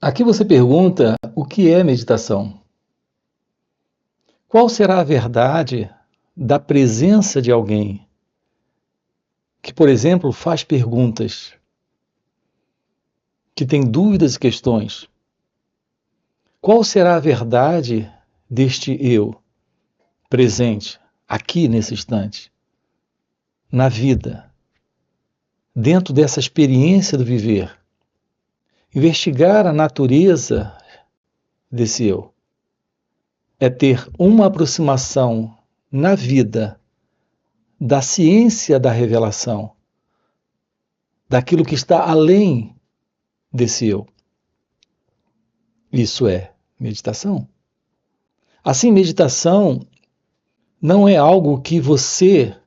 Aqui você pergunta o que é meditação? Qual será a verdade da presença de alguém que, por exemplo, faz perguntas, que tem dúvidas e questões? Qual será a verdade deste eu presente, aqui nesse instante, na vida, dentro dessa experiência do viver? Investigar a natureza desse eu é ter uma aproximação na vida da ciência da revelação, daquilo que está além desse eu. Isso é meditação. Assim, meditação não é algo que você,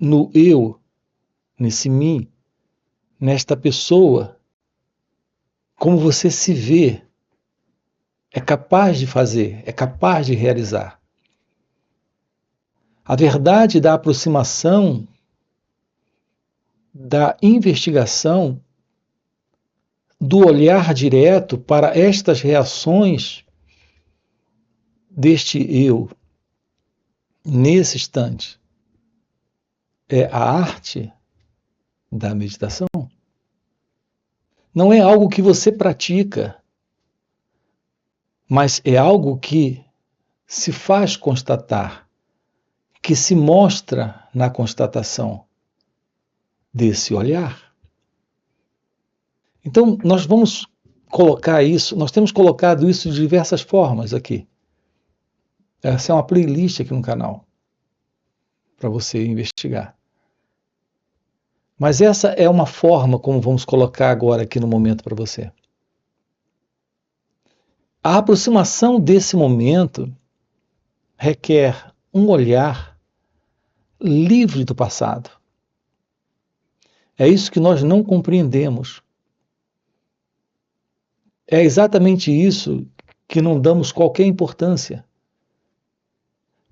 no eu, nesse mim, nesta pessoa, como você se vê, é capaz de fazer, é capaz de realizar. A verdade da aproximação, da investigação, do olhar direto para estas reações deste eu, nesse instante, é a arte da meditação. Não é algo que você pratica, mas é algo que se faz constatar, que se mostra na constatação desse olhar. Então, nós vamos colocar isso, nós temos colocado isso de diversas formas aqui. Essa é uma playlist aqui no canal, para você investigar. Mas essa é uma forma como vamos colocar agora aqui no momento para você. A aproximação desse momento requer um olhar livre do passado. É isso que nós não compreendemos. É exatamente isso que não damos qualquer importância.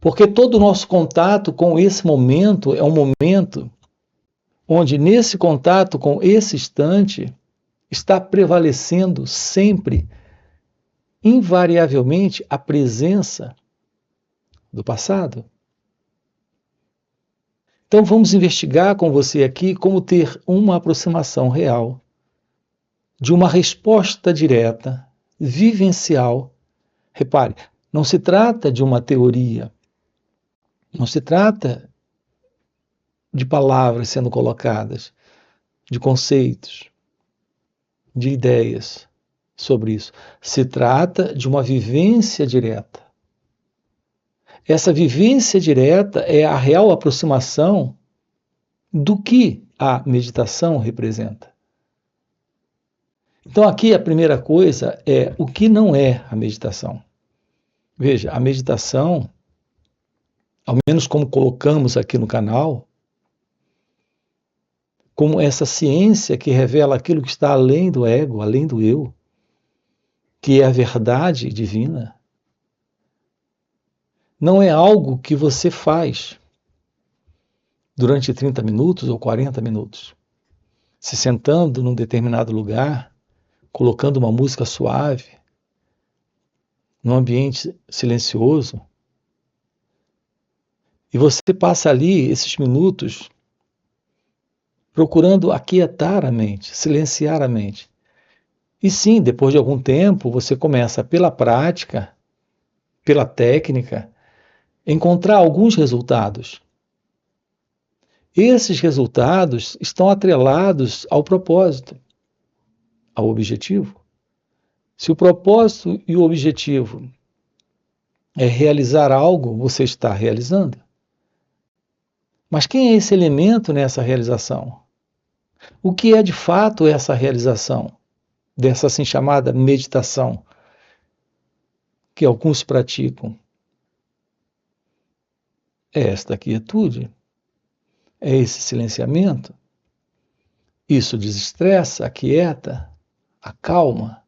Porque todo o nosso contato com esse momento é um momento onde, nesse contato com esse instante, está prevalecendo sempre, invariavelmente, a presença do passado. Então vamos investigar com você aqui como ter uma aproximação real de uma resposta direta, vivencial. Repare, não se trata de uma teoria, não se trata de palavras sendo colocadas, de conceitos, de ideias sobre isso. Se trata de uma vivência direta. Essa vivência direta é a real aproximação do que a meditação representa. Então, aqui a primeira coisa é o que não é a meditação. Veja, a meditação, ao menos como colocamos aqui no canal, como essa ciência que revela aquilo que está além do ego, além do eu, que é a verdade divina, não é algo que você faz durante 30 minutos ou 40 minutos, se sentando num determinado lugar, colocando uma música suave, num ambiente silencioso, e você passa ali esses minutos procurando aquietar a mente, silenciar a mente. E sim, depois de algum tempo, você começa pela prática, pela técnica, encontrar alguns resultados. Esses resultados estão atrelados ao propósito, ao objetivo. Se o propósito e o objetivo é realizar algo, você está realizando. Mas quem é esse elemento nessa realização? O que é de fato essa realização, dessa assim chamada meditação, que alguns praticam? É esta quietude, é esse silenciamento. Isso desestressa, aquieta, acalma.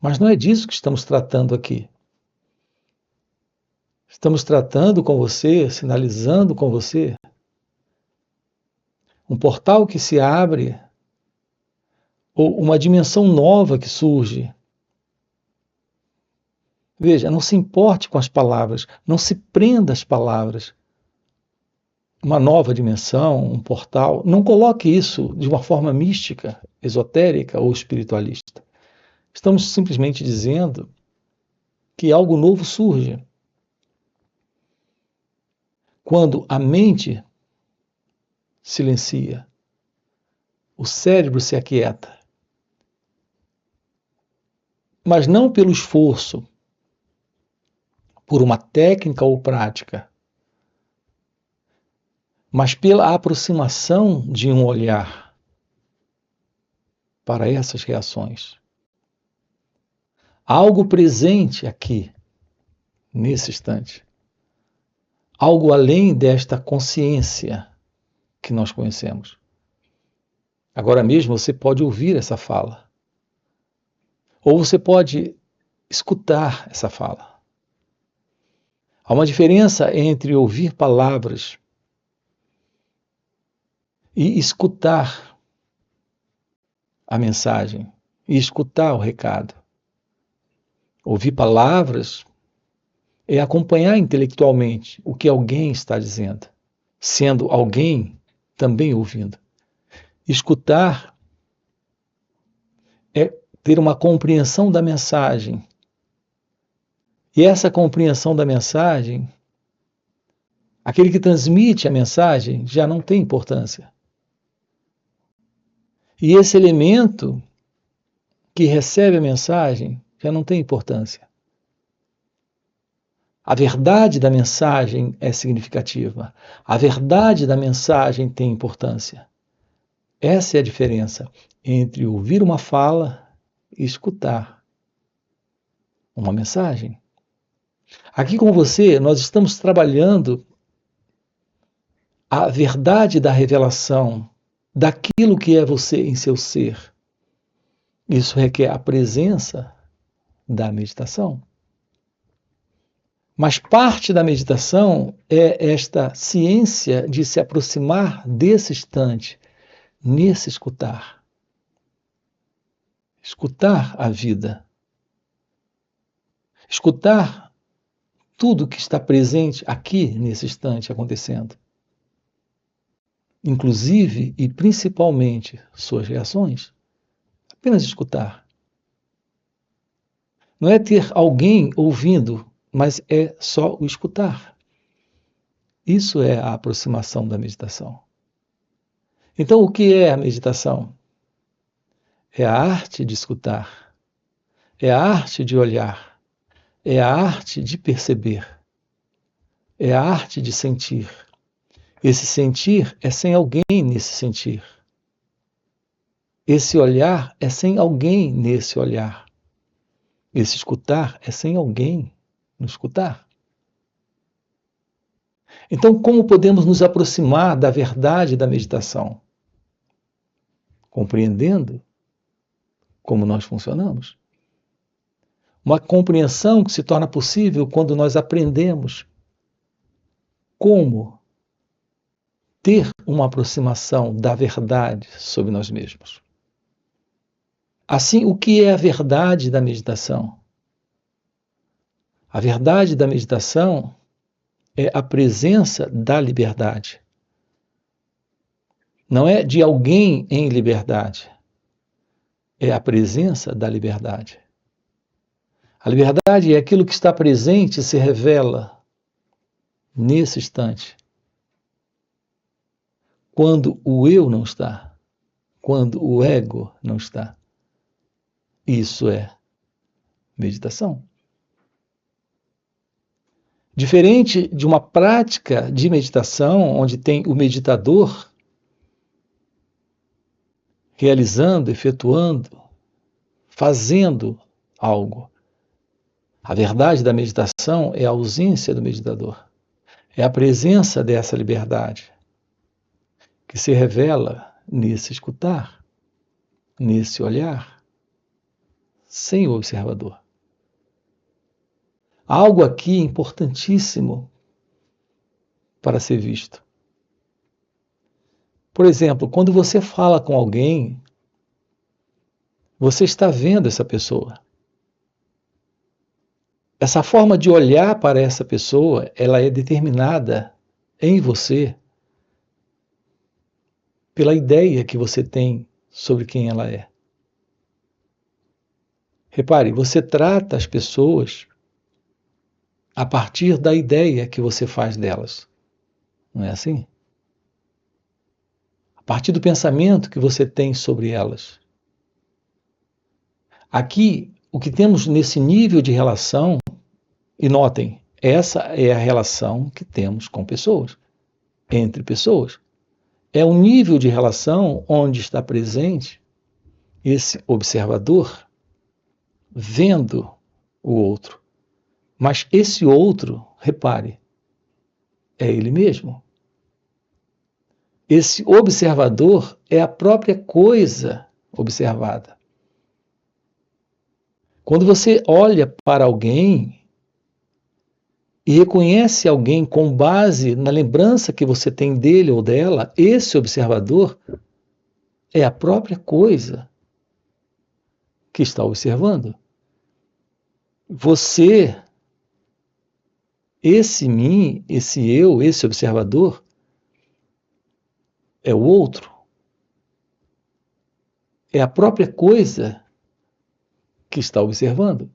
Mas não é disso que estamos tratando aqui. Estamos tratando com você, sinalizando com você, um portal que se abre ou uma dimensão nova que surge. Veja, não se importe com as palavras, não se prenda às palavras. Uma nova dimensão, um portal, não coloque isso de uma forma mística, esotérica ou espiritualista. Estamos simplesmente dizendo que algo novo surge. Quando a mente silencia, o cérebro se aquieta. Mas não pelo esforço, por uma técnica ou prática, mas pela aproximação de um olhar para essas reações. Algo presente aqui, nesse instante. Algo além desta consciência que nós conhecemos. Agora mesmo você pode ouvir essa fala. Ou você pode escutar essa fala. Há uma diferença entre ouvir palavras e escutar a mensagem, e escutar o recado. Ouvir palavras é acompanhar intelectualmente o que alguém está dizendo, sendo alguém também ouvindo. Escutar é ter uma compreensão da mensagem. E essa compreensão da mensagem, aquele que transmite a mensagem já não tem importância. E esse elemento que recebe a mensagem já não tem importância. A verdade da mensagem é significativa. A verdade da mensagem tem importância. Essa é a diferença entre ouvir uma fala e escutar uma mensagem. Aqui com você, nós estamos trabalhando a verdade da revelação daquilo que é você em seu ser. Isso requer a presença da meditação. Mas parte da meditação é esta ciência de se aproximar desse instante, nesse escutar. Escutar a vida. Escutar tudo que está presente aqui nesse instante acontecendo. Inclusive e principalmente suas reações. Apenas escutar. Não é ter alguém ouvindo, mas é só o escutar. Isso é a aproximação da meditação. Então, o que é a meditação? É a arte de escutar. É a arte de olhar. É a arte de perceber. É a arte de sentir. Esse sentir é sem alguém nesse sentir. Esse olhar é sem alguém nesse olhar. Esse escutar é sem alguém no escutar. Então, como podemos nos aproximar da verdade da meditação? Compreendendo como nós funcionamos. Uma compreensão que se torna possível quando nós aprendemos como ter uma aproximação da verdade sobre nós mesmos. Assim, o que é a verdade da meditação? A verdade da meditação é a presença da liberdade. Não é de alguém em liberdade. É a presença da liberdade. A liberdade é aquilo que está presente e se revela nesse instante. Quando o eu não está. Quando o ego não está. Isso é meditação. Diferente de uma prática de meditação, onde tem o meditador realizando, efetuando, fazendo algo. A verdade da meditação é a ausência do meditador. É a presença dessa liberdade que se revela nesse escutar, nesse olhar, sem o observador. Há algo aqui importantíssimo para ser visto. Por exemplo, quando você fala com alguém, você está vendo essa pessoa. Essa forma de olhar para essa pessoa, ela é determinada em você pela ideia que você tem sobre quem ela é. Repare, você trata as pessoas a partir da ideia que você faz delas. Não é assim? A partir do pensamento que você tem sobre elas. Aqui, o que temos nesse nível de relação, e notem, essa é a relação que temos com pessoas, entre pessoas. É um nível de relação onde está presente esse observador vendo o outro. Mas esse outro, repare, é ele mesmo. Esse observador é a própria coisa observada. Quando você olha para alguém e reconhece alguém com base na lembrança que você tem dele ou dela, esse observador é a própria coisa que está observando. Você, esse mim, esse eu, esse observador, é o outro. É a própria coisa que está observando.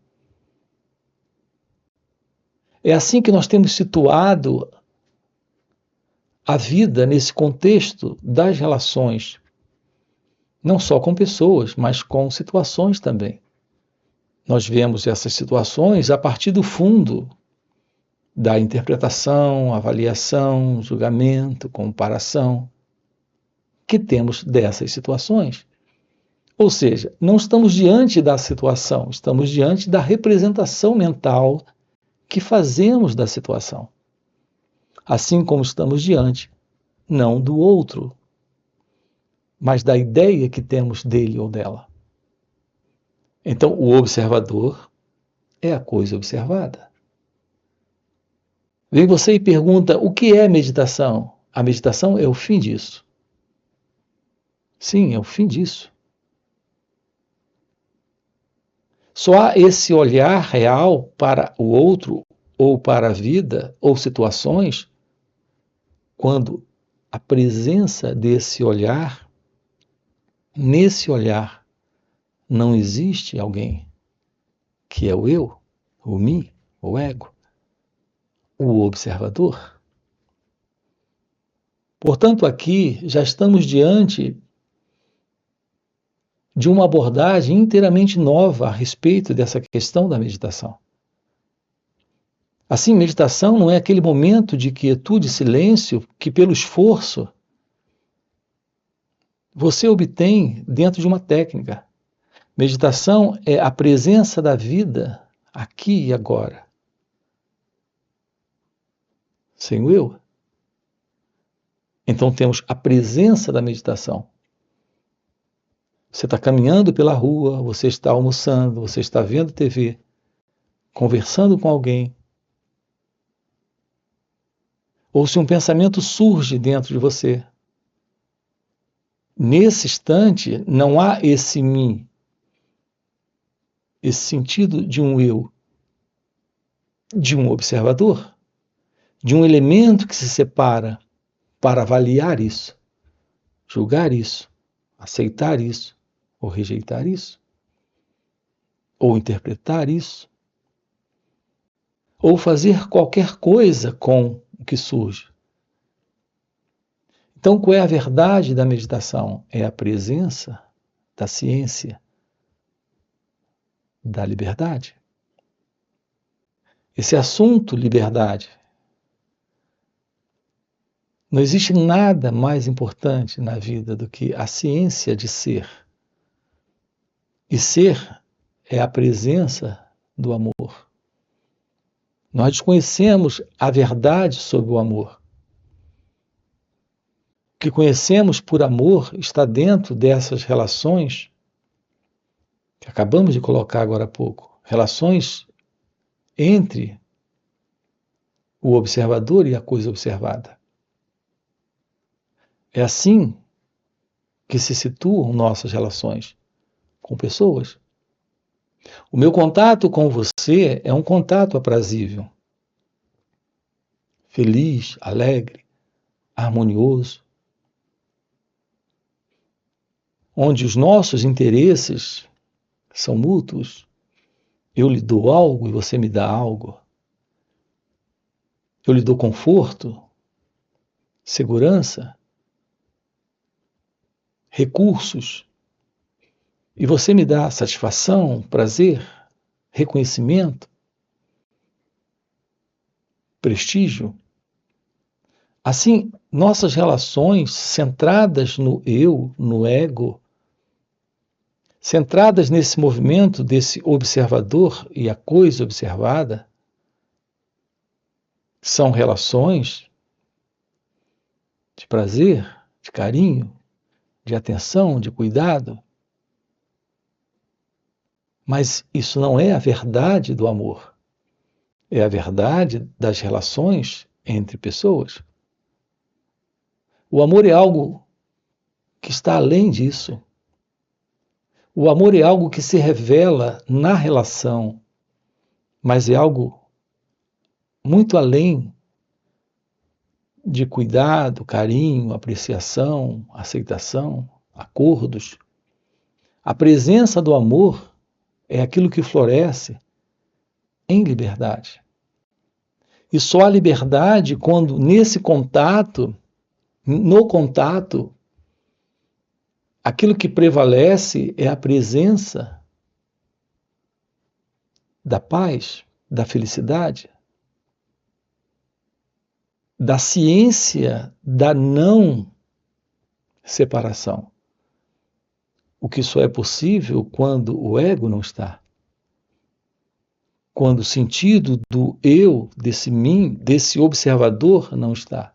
É assim que nós temos situado a vida nesse contexto das relações, não só com pessoas, mas com situações também. Nós vemos essas situações a partir do fundo da interpretação, avaliação, julgamento, comparação que temos dessas situações. Ou seja, não estamos diante da situação, estamos diante da representação mental que fazemos da situação. Assim como estamos diante, não do outro, mas da ideia que temos dele ou dela. Então, o observador é a coisa observada. Vem você e pergunta, o que é meditação? A meditação é o fim disso. Sim, é o fim disso. Só há esse olhar real para o outro, ou para a vida, ou situações, quando a presença desse olhar, nesse olhar, não existe alguém que é o eu, o mim, o ego, o observador. Portanto, aqui já estamos diante de uma abordagem inteiramente nova a respeito dessa questão da meditação. Assim, meditação não é aquele momento de quietude e silêncio que, pelo esforço, você obtém dentro de uma técnica. Meditação é a presença da vida aqui e agora. Sem o eu. Então temos a presença da meditação. Você está caminhando pela rua, você está almoçando, você está vendo TV, conversando com alguém. Ou se um pensamento surge dentro de você. Nesse instante, não há esse mim, esse sentido de um eu, de um observador, de um elemento que se separa para avaliar isso, julgar isso, aceitar isso, ou rejeitar isso, ou interpretar isso, ou fazer qualquer coisa com o que surge. Então, qual é a verdade da meditação? É a presença da ciência, da liberdade. Esse assunto, liberdade, não existe nada mais importante na vida do que a ciência de ser. E ser é a presença do amor. Nós desconhecemos a verdade sobre o amor. O que conhecemos por amor está dentro dessas relações que acabamos de colocar agora há pouco. Relações entre o observador e a coisa observada. É assim que se situam nossas relações. com pessoas. O meu contato com você é um contato aprazível, feliz, alegre, harmonioso, onde os nossos interesses são mútuos. Eu lhe dou algo e você me dá algo. Eu lhe dou conforto, segurança, recursos, e você me dá satisfação, prazer, reconhecimento, prestígio. Assim, nossas relações centradas no eu, no ego, centradas nesse movimento desse observador e a coisa observada, são relações de prazer, de carinho, de atenção, de cuidado. Mas isso não é a verdade do amor. É a verdade das relações entre pessoas. O amor é algo que está além disso. O amor é algo que se revela na relação, mas é algo muito além de cuidado, carinho, apreciação, aceitação, acordos. A presença do amor é aquilo que floresce em liberdade. E só a liberdade quando nesse contato, no contato, aquilo que prevalece é a presença da paz, da felicidade, da ciência da não separação. O que só é possível quando o ego não está. Quando o sentido do eu, desse mim, desse observador não está.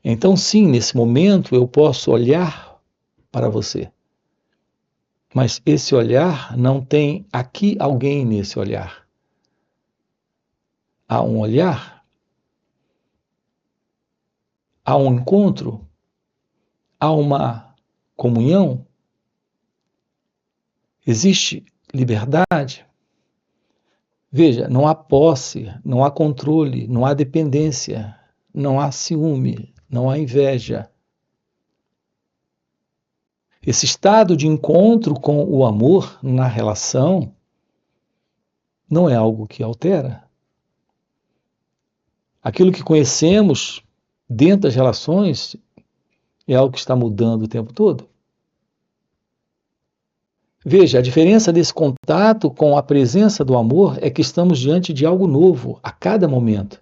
Então, sim, nesse momento eu posso olhar para você. Mas esse olhar não tem aqui alguém nesse olhar. Há um olhar, há um encontro, há uma comunhão, existe liberdade. Veja, não há posse, não há controle, não há dependência, não há ciúme, não há inveja. Esse estado de encontro com o amor na relação não é algo que altera. Aquilo que conhecemos dentro das relações é algo que está mudando o tempo todo. Veja, a diferença desse contato com a presença do amor é que estamos diante de algo novo a cada momento.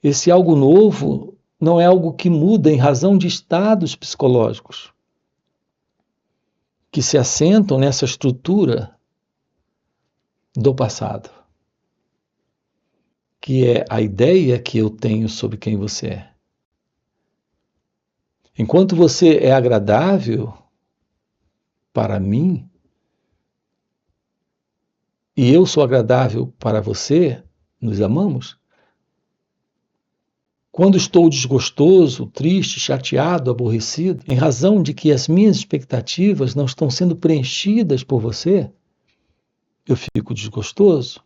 Esse algo novo não é algo que muda em razão de estados psicológicos que se assentam nessa estrutura do passado, que é a ideia que eu tenho sobre quem você é. Enquanto você é agradável para mim e eu sou agradável para você, nos amamos. Quando estou desgostoso, triste, chateado, aborrecido, em razão de que as minhas expectativas não estão sendo preenchidas por você, eu fico desgostoso,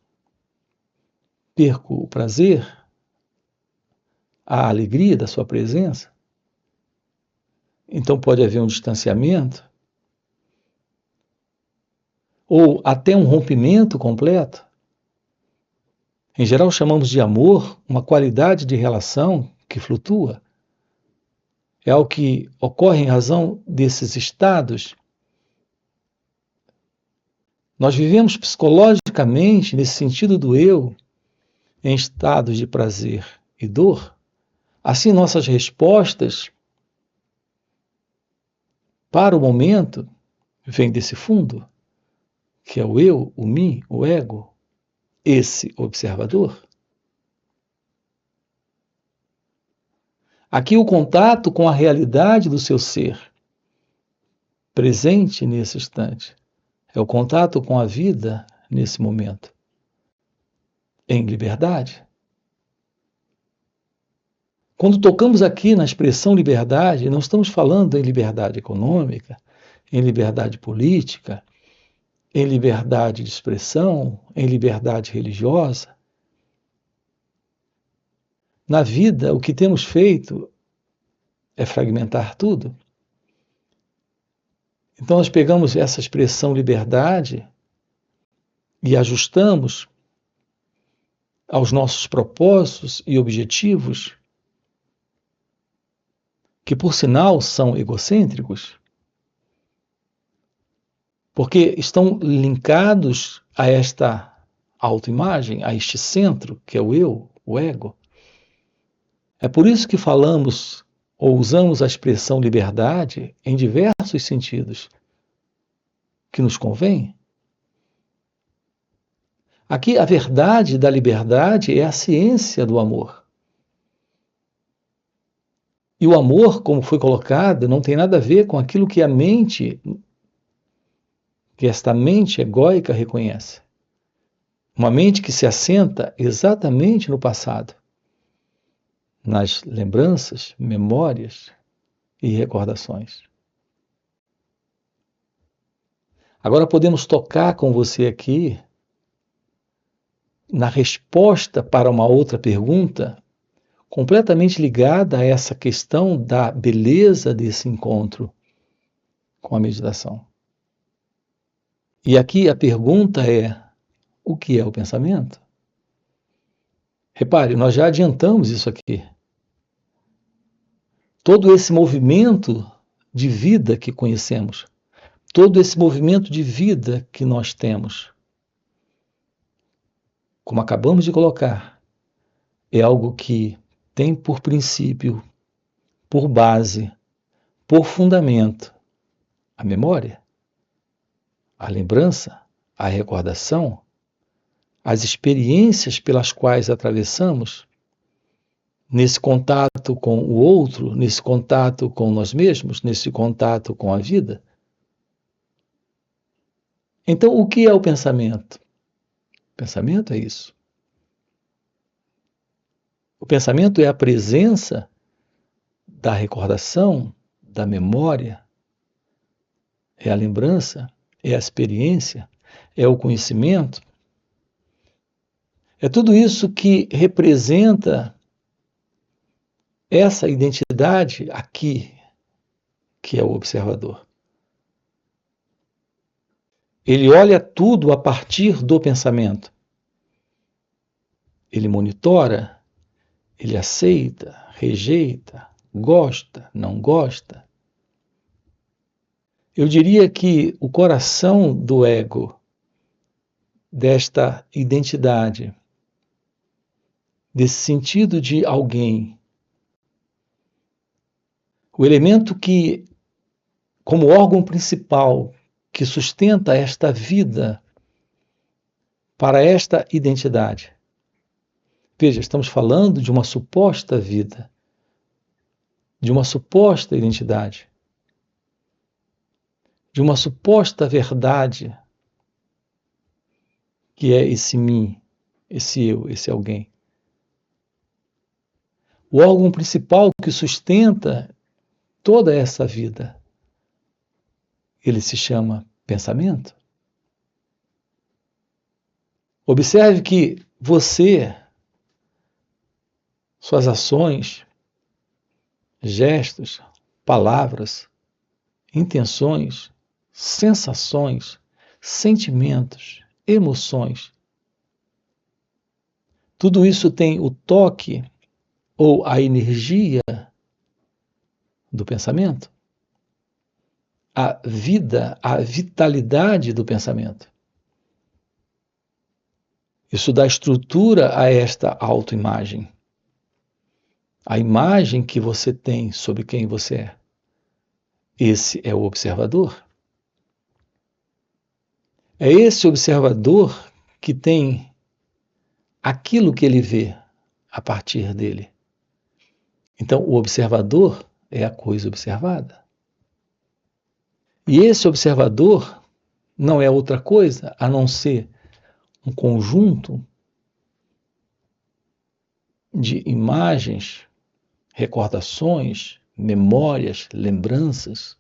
perco o prazer, a alegria da sua presença. Então pode haver um distanciamento, ou até um rompimento completo. Em geral, chamamos de amor uma qualidade de relação que flutua. É algo que ocorre em razão desses estados. Nós vivemos psicologicamente, nesse sentido do eu, em estados de prazer e dor. Assim, nossas respostas para o momento vêm desse fundo, que é o eu, o mim, o ego, esse observador. Aqui o contato com a realidade do seu ser, presente nesse instante, é o contato com a vida nesse momento, em liberdade. Quando tocamos aqui na expressão liberdade, não estamos falando em liberdade econômica, em liberdade política, em liberdade de expressão, em liberdade religiosa. Na vida, o que temos feito é fragmentar tudo. Então, nós pegamos essa expressão liberdade e ajustamos aos nossos propósitos e objetivos, que, por sinal, são egocêntricos, porque estão linkados a esta autoimagem, a este centro, que é o eu, o ego. É por isso que falamos ou usamos a expressão liberdade em diversos sentidos que nos convém. Aqui, a verdade da liberdade é a ciência do amor. E o amor, como foi colocado, não tem nada a ver com aquilo que a mente, que esta mente egóica reconhece. Uma mente que se assenta exatamente no passado, nas lembranças, memórias e recordações. Agora podemos tocar com você aqui na resposta para uma outra pergunta, completamente ligada a essa questão da beleza desse encontro com a meditação. E aqui a pergunta é: o que é o pensamento? Repare, nós já adiantamos isso aqui. Todo esse movimento de vida que conhecemos, todo esse movimento de vida que nós temos, como acabamos de colocar, é algo que tem por princípio, por base, por fundamento, a memória, a lembrança, a recordação, as experiências pelas quais atravessamos, nesse contato com o outro, nesse contato com nós mesmos, nesse contato com a vida. Então, o que é o pensamento? O pensamento é isso. O pensamento é a presença da recordação, da memória, é a lembrança, é a experiência, é o conhecimento. É tudo isso que representa essa identidade aqui, que é o observador. Ele olha tudo a partir do pensamento. Ele monitora, ele aceita, rejeita, gosta, não gosta. Eu diria que o coração do ego, desta identidade, desse sentido de alguém, o elemento que, como órgão principal, que sustenta esta vida para esta identidade. Veja, estamos falando de uma suposta vida, de uma suposta identidade, de uma suposta verdade, que é esse mim, esse eu, esse alguém. O órgão principal que sustenta toda essa vida, ele se chama pensamento. Observe que você, suas ações, gestos, palavras, intenções, sensações, sentimentos, emoções, tudo isso tem o toque ou a energia do pensamento, a vida, a vitalidade do pensamento. Isso dá estrutura a esta autoimagem. A imagem que você tem sobre quem você é. Esse é o observador. É esse observador que tem aquilo que ele vê a partir dele. Então, o observador é a coisa observada. E esse observador não é outra coisa a não ser um conjunto de imagens recordações, memórias, lembranças.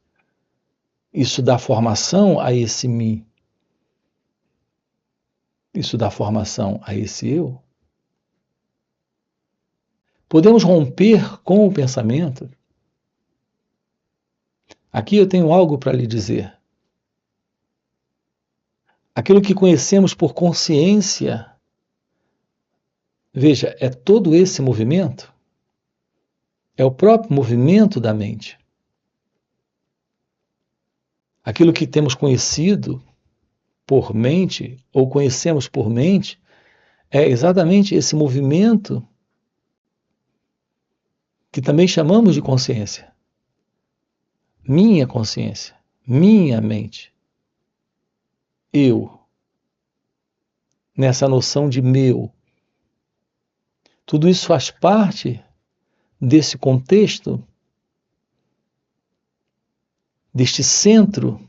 Isso dá formação a esse mim. Isso dá formação a esse eu. Podemos romper com o pensamento. Aqui eu tenho algo para lhe dizer. Aquilo que conhecemos por consciência, veja, é todo esse movimento, é o próprio movimento da mente. Aquilo que temos conhecido por mente, ou conhecemos por mente, é exatamente esse movimento que também chamamos de consciência. Minha consciência, minha mente, eu, nessa noção de meu. Tudo isso faz parte desse contexto, deste centro,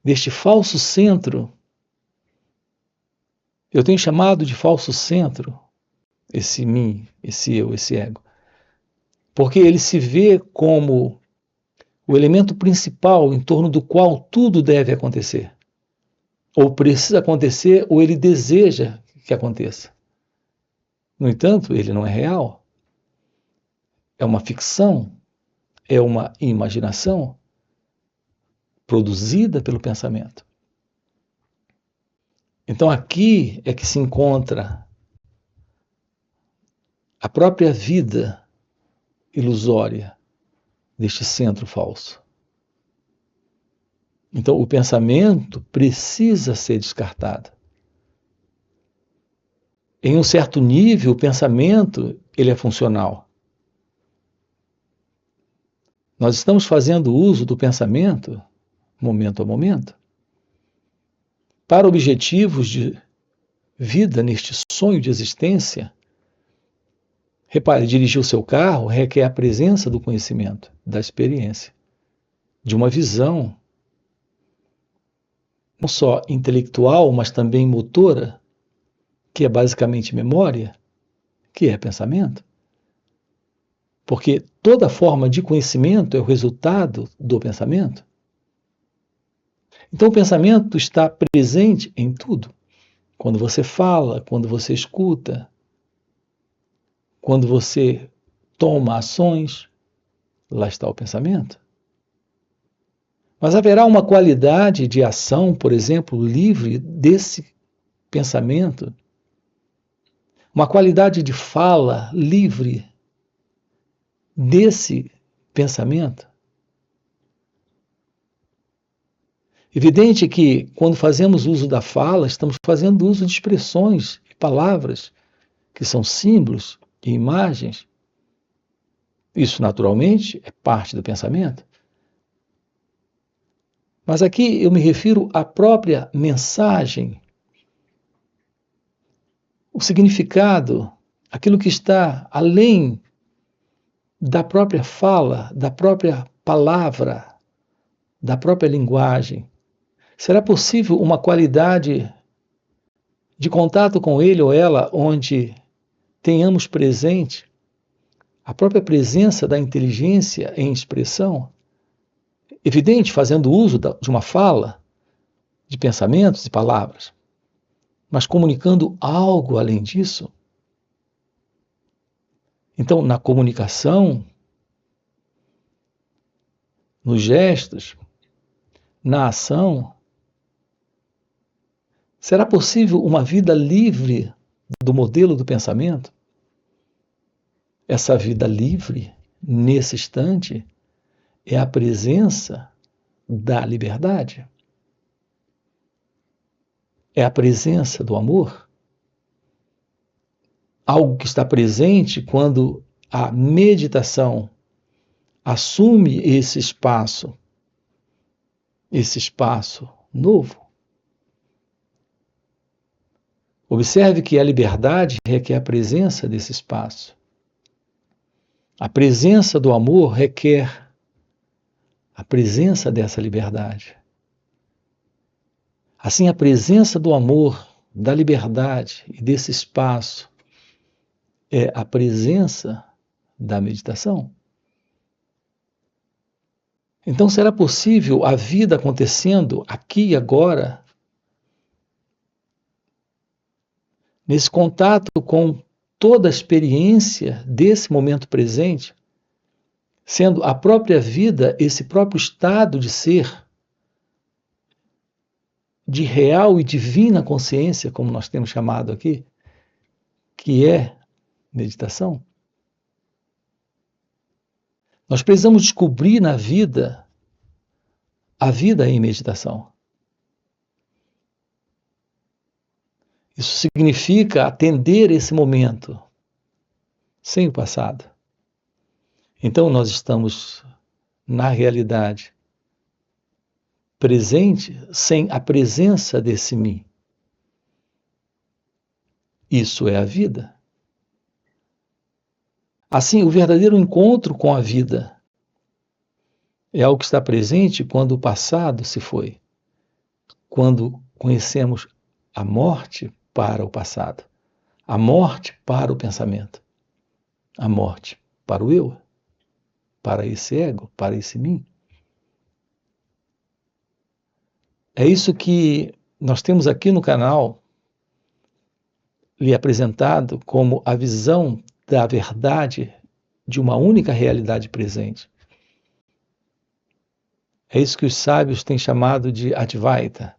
deste falso centro. Eu tenho chamado de falso centro esse mim, esse eu, esse ego, porque ele se vê como o elemento principal em torno do qual tudo deve acontecer, ou precisa acontecer, ou ele deseja que aconteça. No entanto, ele não é real. É uma ficção, é uma imaginação produzida pelo pensamento. Então aqui é que se encontra a própria vida ilusória deste centro falso. Então o pensamento precisa ser descartado. Em um certo nível, o pensamento ele é funcional. Nós estamos fazendo uso do pensamento, momento a momento, para objetivos de vida neste sonho de existência. Repare, dirigir o seu carro requer a presença do conhecimento, da experiência, de uma visão, não só intelectual, mas também motora, que é basicamente memória, que é pensamento. Porque toda forma de conhecimento é o resultado do pensamento. Então o pensamento está presente em tudo. Quando você fala, quando você escuta, quando você toma ações, lá está o pensamento. Mas haverá uma qualidade de ação, por exemplo, livre desse pensamento, uma qualidade de fala livre desse pensamento. Evidente que, quando fazemos uso da fala, estamos fazendo uso de expressões e palavras que são símbolos e imagens. Isso, naturalmente, é parte do pensamento. Mas aqui eu me refiro à própria mensagem, o significado, aquilo que está além da própria fala, da própria palavra, da própria linguagem. Será possível uma qualidade de contato com ele ou ela onde tenhamos presente a própria presença da inteligência em expressão? Evidente, fazendo uso de uma fala, de pensamentos e palavras, mas comunicando algo além disso. Então, na comunicação, nos gestos, na ação, será possível uma vida livre do modelo do pensamento? Essa vida livre, nesse instante, é a presença da liberdade. É a presença do amor. Algo que está presente quando a meditação assume esse espaço novo. Observe que a liberdade requer a presença desse espaço. A presença do amor requer a presença dessa liberdade. Assim, a presença do amor, da liberdade e desse espaço é a presença da meditação. Então, será possível a vida acontecendo aqui e agora, nesse contato com toda a experiência desse momento presente, sendo a própria vida esse próprio estado de ser, de real e divina consciência, como nós temos chamado aqui, que é meditação? Nós precisamos descobrir na vida a vida em meditação. Isso significa atender esse momento, sem o passado. Então nós estamos, na realidade, presente sem a presença desse mim. Isso é a vida. Assim, o verdadeiro encontro com a vida é algo que está presente quando o passado se foi, quando conhecemos a morte para o passado, a morte para o pensamento, a morte para o eu, para esse ego, para esse mim. É isso que nós temos aqui no canal lhe apresentado como a visão da verdade de uma única realidade presente. É isso que os sábios têm chamado de Advaita.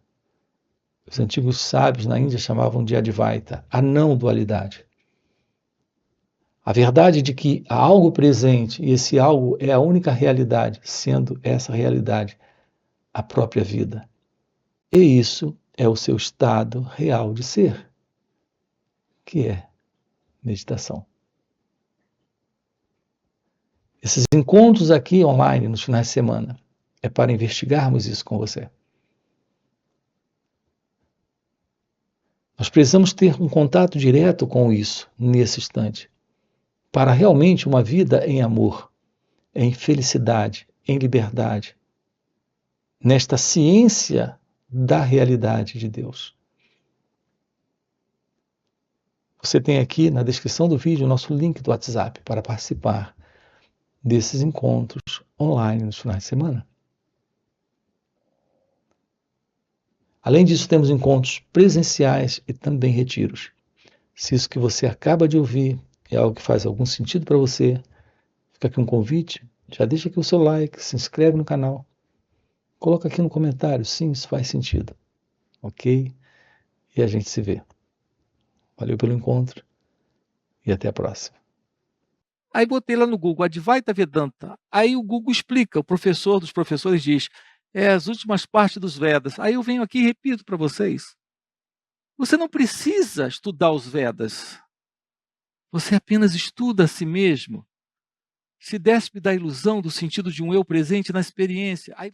Os antigos sábios na Índia chamavam de Advaita, a não dualidade. A verdade de que há algo presente e esse algo é a única realidade, sendo essa realidade a própria vida. E isso é o seu estado real de ser, que é meditação. Esses encontros aqui online nos finais de semana é para investigarmos isso com você. Nós precisamos ter um contato direto com isso nesse instante, para realmente uma vida em amor, em felicidade, em liberdade, nesta ciência da realidade de Deus. Você tem aqui na descrição do vídeo o nosso link do WhatsApp para participar desses encontros online nos finais de semana. Além disso, temos encontros presenciais e também retiros. Se isso que você acaba de ouvir é algo que faz algum sentido para você, fica aqui um convite, já deixa aqui o seu like, se inscreve no canal, coloca aqui no comentário, sim, isso faz sentido, ok? E a gente se vê. Valeu pelo encontro e até a próxima. Aí botei lá no Google, Advaita Vedanta. Aí o Google explica, o professor dos professores diz, as últimas partes dos Vedas. Aí eu venho aqui e repito para vocês. Você não precisa estudar os Vedas. Você apenas estuda a si mesmo. Se despe da ilusão do sentido de um eu presente na experiência. Aí